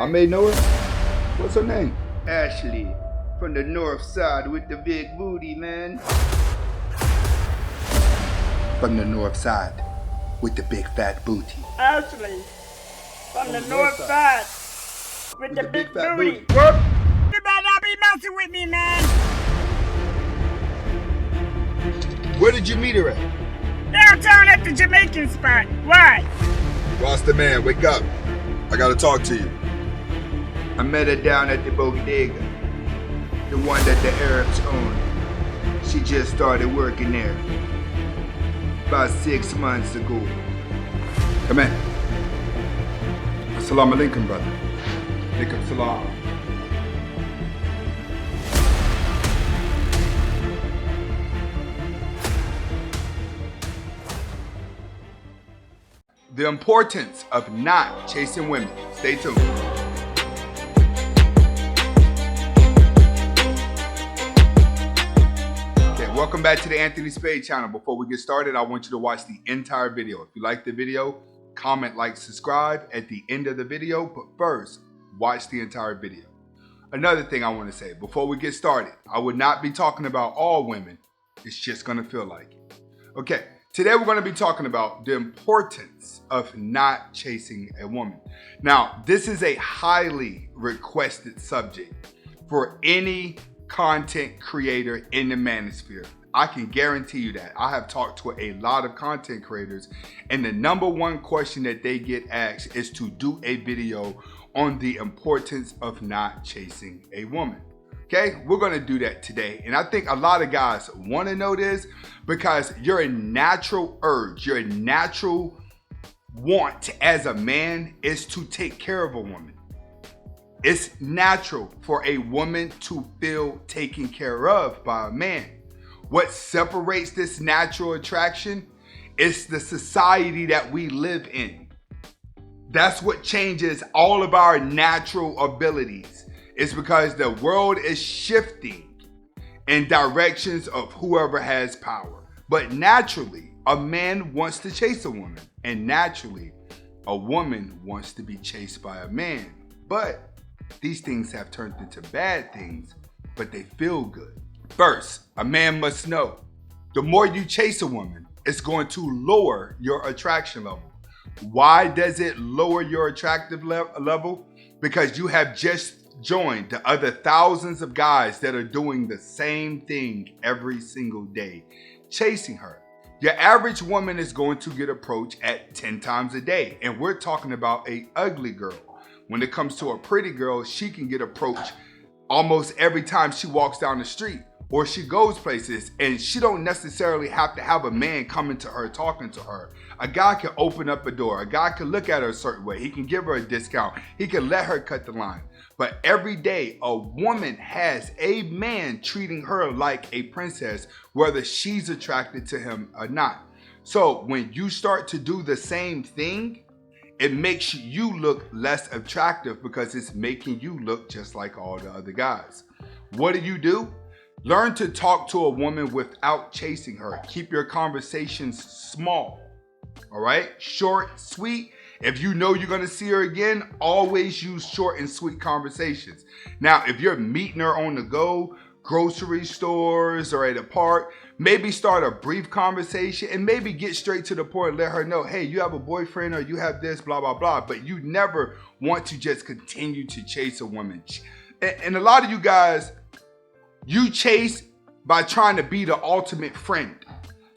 I may know her. What's her name? Ashley, from the north side with the big booty, man. From the north side with the big fat booty. Ashley, from the north side with the big booty. What? You better not be messing with me, man. Where did you meet her at? Downtown at the Jamaican spot. Why? Ross the man, wake up. I gotta talk to you. I met her down at the bodega, the one that the Arabs own. She just started working there about 6 months ago. Come in. Assalamu alaikum, brother. Alaikum salam. The importance of not chasing women. Stay tuned. Welcome back to the Anthony Spade channel. Before we get started, I want you to watch the entire video. If you like the video, comment, like, subscribe at the end of the video. But first, watch the entire video. Another thing I want to say before we get started, I would not be talking about all women. It's just going to feel like it. Okay, today we're going to be talking about the importance of not chasing a woman. Now, this is a highly requested subject for any content creator in the manosphere. I can guarantee you that. I have talked to a lot of content creators, and the number one question that they get asked is to do a video on the importance of not chasing a woman. Okay, we're gonna do that today. And I think a lot of guys wanna know this because your natural urge, your natural want as a man is to take care of a woman. It's natural for a woman to feel taken care of by a man. What separates this natural attraction is the society that we live in. That's what changes all of our natural abilities. It's because the world is shifting in directions of whoever has power. But naturally, a man wants to chase a woman. And naturally, a woman wants to be chased by a man. But these things have turned into bad things, but they feel good. First, a man must know, the more you chase a woman, it's going to lower your attraction level. Why does it lower your attractive level? Because you have just joined the other thousands of guys that are doing the same thing every single day, chasing her. Your average woman is going to get approached at 10 times a day, and we're talking about an ugly girl. When it comes to a pretty girl, she can get approached almost every time she walks down the street or she goes places, and she don't necessarily have to have a man coming to her, talking to her. A guy can open up a door. A guy can look at her a certain way. He can give her a discount. He can let her cut the line. But every day, a woman has a man treating her like a princess, whether she's attracted to him or not. So when you start to do the same thing, it makes you look less attractive because it's making you look just like all the other guys. What do? Learn to talk to a woman without chasing her. Keep your conversations small, all right? Short, sweet. If you know you're gonna see her again, always use short and sweet conversations. Now, if you're meeting her on the go, grocery stores or at a park, maybe start a brief conversation and maybe get straight to the point and let her know, hey, you have a boyfriend or you have this, blah, blah, blah. But you never want to just continue to chase a woman. And a lot of you guys, you chase by trying to be the ultimate friend.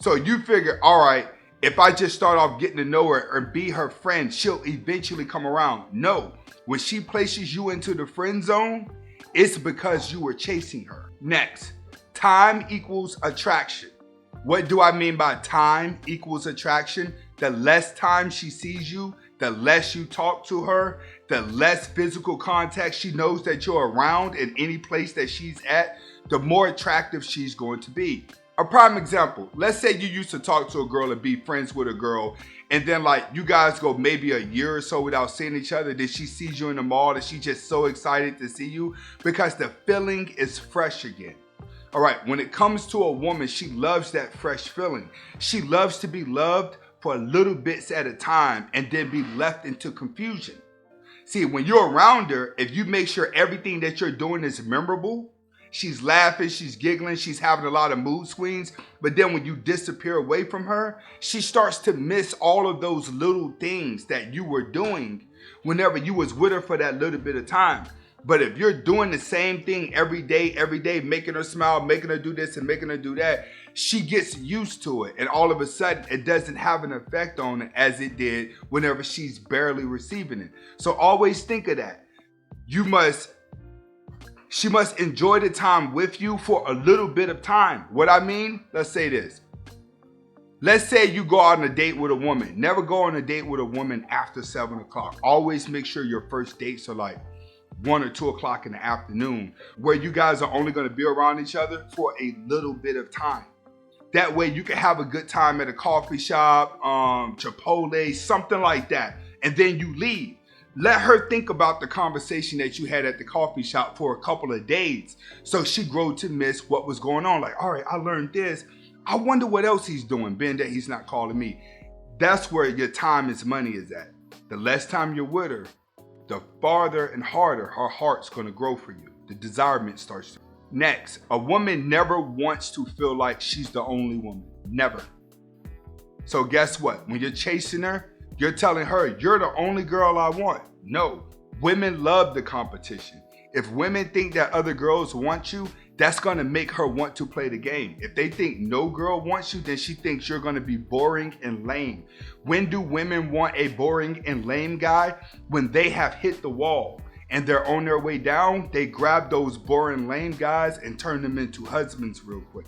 So you figure, all right, if I just start off getting to know her and be her friend, she'll eventually come around. No, when she places you into the friend zone, it's because you were chasing her. Next, time equals attraction. What do I mean by time equals attraction? The less time she sees you, the less you talk to her, the less physical contact she knows that you're around in any place that she's at, the more attractive she's going to be. A prime example, let's say you used to talk to a girl and be friends with a girl, and then like you guys go maybe a year or so without seeing each other, then she sees you in the mall and she's just so excited to see you because the feeling is fresh again. All right, when it comes to a woman, she loves that fresh feeling. She loves to be loved for little bits at a time and then be left into confusion. See, when you're around her, if you make sure everything that you're doing is memorable, she's laughing, she's giggling, she's having a lot of mood swings. But then when you disappear away from her, she starts to miss all of those little things that you were doing whenever you was with her for that little bit of time. But if you're doing the same thing every day, making her smile, making her do this and making her do that, she gets used to it. And all of a sudden, it doesn't have an effect on it as it did whenever she's barely receiving it. So always think of that. She must enjoy the time with you for a little bit of time. What I mean, let's say this. Let's say you go out on a date with a woman. Never go on a date with a woman after 7 o'clock. Always make sure your first dates are like 1 or 2 o'clock in the afternoon, where you guys are only going to be around each other for a little bit of time. That way you can have a good time at a coffee shop, Chipotle, something like that. And then you leave. Let her think about the conversation that you had at the coffee shop for a couple of days, so she grow to miss what was going on. Like, all right, I learned this. I wonder what else he's doing, being that he's not calling me. That's where your time is money is at. The less time you're with her, the farther and harder her heart's gonna grow for you. The desirement starts to. Next, a woman never wants to feel like she's the only woman. Never. So guess what? When you're chasing her, you're telling her, you're the only girl I want. No, women love the competition. If women think that other girls want you, that's gonna make her want to play the game. If they think no girl wants you, then she thinks you're gonna be boring and lame. When do women want a boring and lame guy? When they have hit the wall and they're on their way down, they grab those boring, lame guys and turn them into husbands real quick.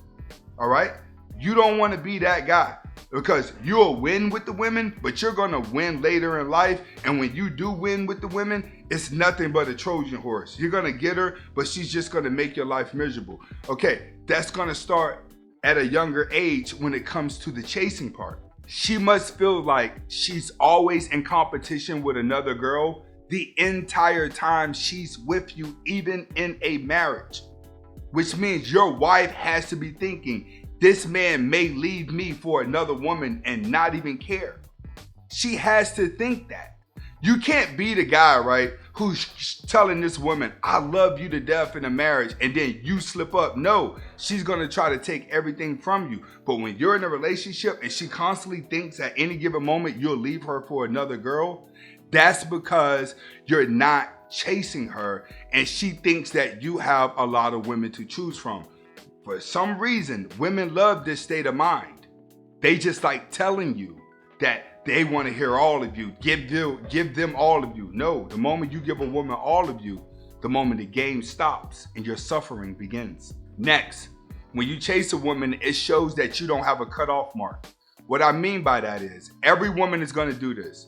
All right? You don't want to be that guy, because you'll win with the women, but you're going to win later in life. And when you do win with the women, it's nothing but a Trojan horse. You're going to get her, but she's just going to make your life miserable. Okay, that's going to start at a younger age when it comes to the chasing part. She must feel like she's always in competition with another girl the entire time she's with you, even in a marriage. Which means your wife has to be thinking, this man may leave me for another woman and not even care. She has to think that. You can't be the guy, right, who's telling this woman, I love you to death in a marriage, and then you slip up. No, she's going to try to take everything from you. But when you're in a relationship and she constantly thinks at any given moment you'll leave her for another girl, that's because you're not chasing her and she thinks that you have a lot of women to choose from. For some reason, women love this state of mind. They just like telling you that they want to hear all of you. Give them all of you. No, the moment you give a woman all of you, the moment the game stops and your suffering begins. Next, when you chase a woman, it shows that you don't have a cutoff mark. What I mean by that is, every woman is going to do this.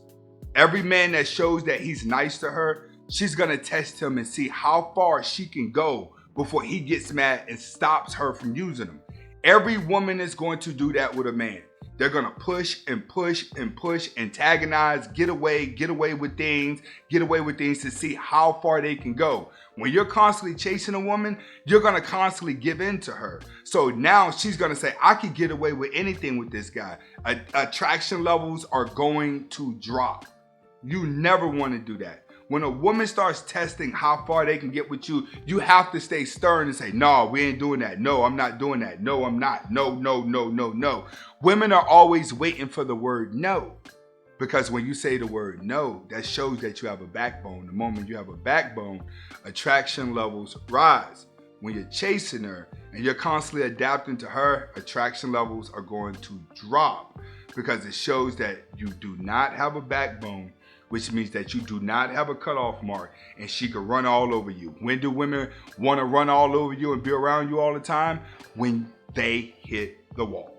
Every man that shows that he's nice to her, she's going to test him and see how far she can go before he gets mad and stops her from using him. Every woman is going to do that with a man. They're going to push and push and push, antagonize, get away with things to see how far they can go. When you're constantly chasing a woman, you're going to constantly give in to her. So now she's going to say, I can get away with anything with this guy. Attraction levels are going to drop. You never want to do that. When a woman starts testing how far they can get with you, you have to stay stern and say, no, we ain't doing that. No, I'm not doing that. No, I'm not. No, no, no, no, no. Women are always waiting for the word no. Because when you say the word no, that shows that you have a backbone. The moment you have a backbone, attraction levels rise. When you're chasing her and you're constantly adapting to her, attraction levels are going to drop because it shows that you do not have a backbone, which means that you do not have a cutoff mark and she can run all over you. When do women want to run all over you and be around you all the time? When they hit the wall.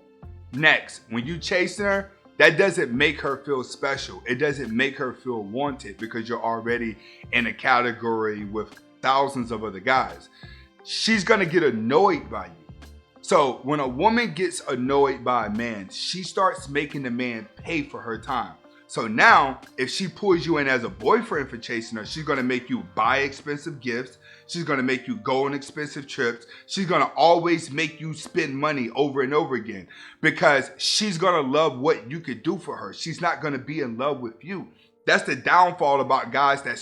Next, when you chase her, that doesn't make her feel special. It doesn't make her feel wanted because you're already in a category with thousands of other guys. She's gonna get annoyed by you. So when a woman gets annoyed by a man, she starts making the man pay for her time. So now, if she pulls you in as a boyfriend for chasing her, she's gonna make you buy expensive gifts. She's gonna make you go on expensive trips. She's gonna always make you spend money over and over again because she's gonna love what you could do for her. She's not gonna be in love with you. That's the downfall about guys that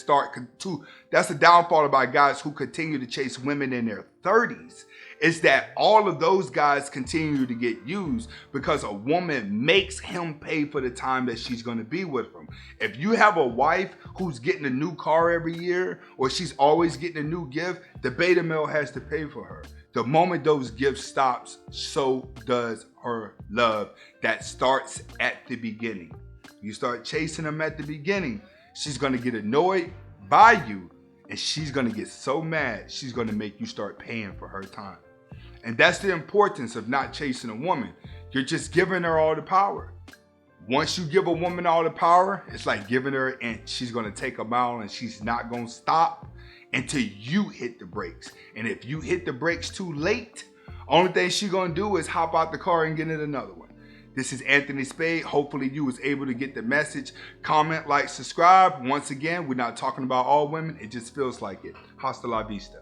that's the downfall about guys who continue to chase women in their 30s. Is that all of those guys continue to get used because a woman makes him pay for the time that she's going to be with him. If you have a wife who's getting a new car every year, or she's always getting a new gift, the beta male has to pay for her. The moment those gifts stops, so does her love. That starts at the beginning. You start chasing them at the beginning, she's going to get annoyed by you, and she's going to get so mad, she's going to make you start paying for her time. And that's the importance of not chasing a woman. You're just giving her all the power. Once you give a woman all the power, it's like giving her an inch. She's going to take a mile and she's not going to stop until you hit the brakes. And if you hit the brakes too late, only thing she's going to do is hop out the car and get in another one. This is Anthony Spade. Hopefully you was able to get the message. Comment, like, subscribe. Once again, we're not talking about all women. It just feels like it. Hasta la vista.